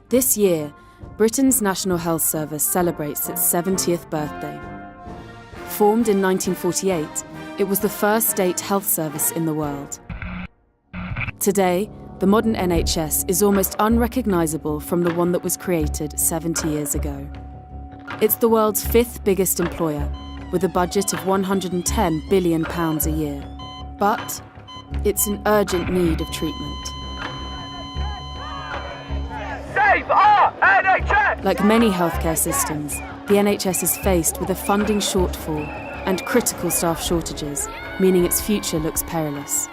This year, Britain's National Health Service celebrates its 70th birthday. Formed in 1948, it was the first state health service in the world. Today, the modern NHS is almost unrecognisable from the one that was created 70 years ago. It's the world's fifth biggest employer, with a budget of £110 billion a year. But it's in urgent need of treatment. Save our NHS! Like many healthcare systems, the NHS is faced with a funding shortfall and critical staff shortages, meaning its future looks perilous.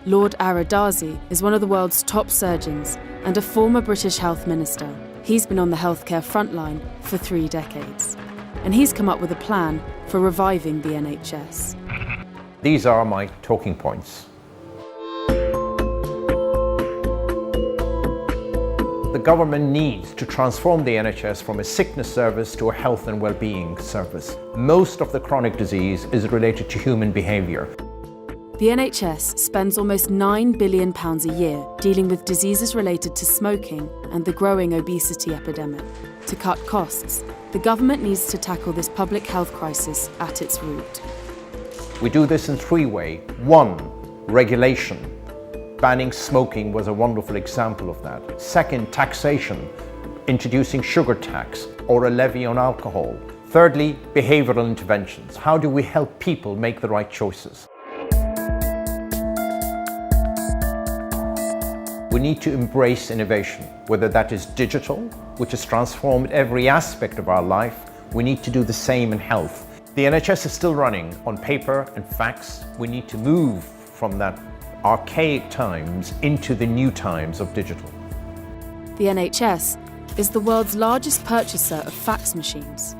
Lord Aradazi is one of the world's top surgeons and a former British health minister. He's been on the healthcare frontline for 3 decades, and he's come up with a plan for reviving the NHS. These are my talking points. The government needs to transform the NHS from a sickness service to a health and well-being service. Most of the chronic disease is related to human behaviour. The NHS spends almost £9 billion a year dealing with diseases related to smoking and the growing obesity epidemic. To cut costs, the government needs to tackle this public health crisis at its root. We do this in 3 ways. 1, regulation. Banning smoking was a wonderful example of that. 2nd, taxation, introducing sugar tax or a levy on alcohol. 3rdly, behavioural interventions. How do we help people make the right choices? We need to embrace innovation, whether that is digital, which has transformed every aspect of our life. We need to do the same in health. The NHS is still running on paper and fax. We need to move from that archaic times into the new times of digital. The NHS is the world's largest purchaser of fax machines.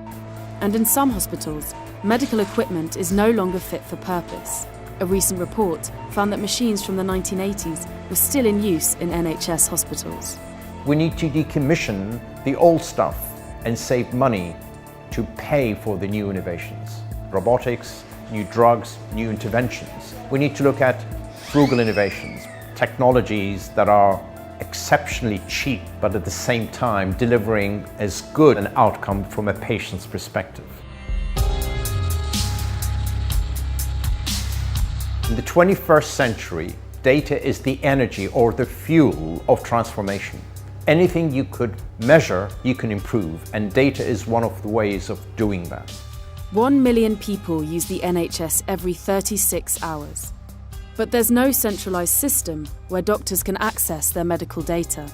And in some hospitals, medical equipment is no longer fit for purpose. A recent report found that machines from the 1980s were still in use in NHS hospitals. We need to decommission the old stuff and save money to pay for the new innovations. Robotics, new drugs, new interventions. We need to look at frugal innovations, technologies that are exceptionally cheap, but at the same time delivering as good an outcome from a patient's perspective. In the 21st century, data is the energy or the fuel of transformation. Anything you could measure, you can improve, and data is one of the ways of doing that. 1 million people use the NHS every 36 hours. But there's no centralised system where doctors can access their medical data.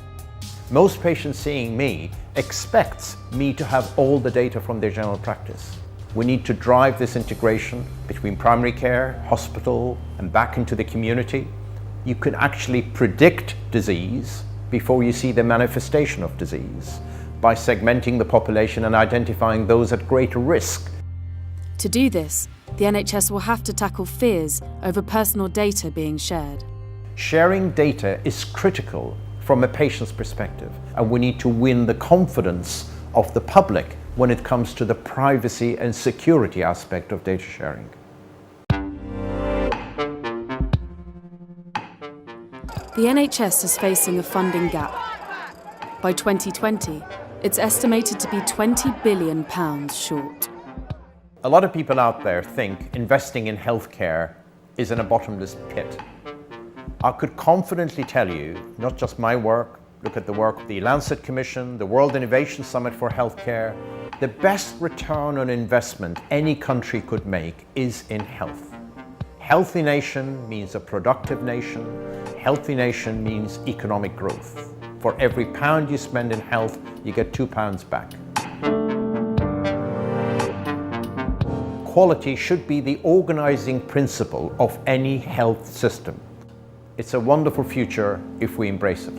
Most patients seeing me expect me to have all the data from their general practice. We need to drive this integration between primary care, hospital, and back into the community. You can actually predict disease before you see the manifestation of disease by segmenting the population and identifying those at greater risk. To do this, the NHS will have to tackle fears over personal data being shared. Sharing data is critical from a patient's perspective, and we need to win the confidence of the public when it comes to the privacy and security aspect of data sharing. The NHS is facing a funding gap. By 2020, it's estimated to be £20 billion short. A lot of people out there think investing in healthcare is in a bottomless pit. I could confidently tell you, not just my work, look at the work of the Lancet Commission, the World Innovation Summit for Healthcare, the best return on investment any country could make is in health. Healthy nation means a productive nation. Healthy nation means economic growth. For every pound you spend in health, you get £2 back. Quality should be the organizing principle of any health system. It's a wonderful future if we embrace it.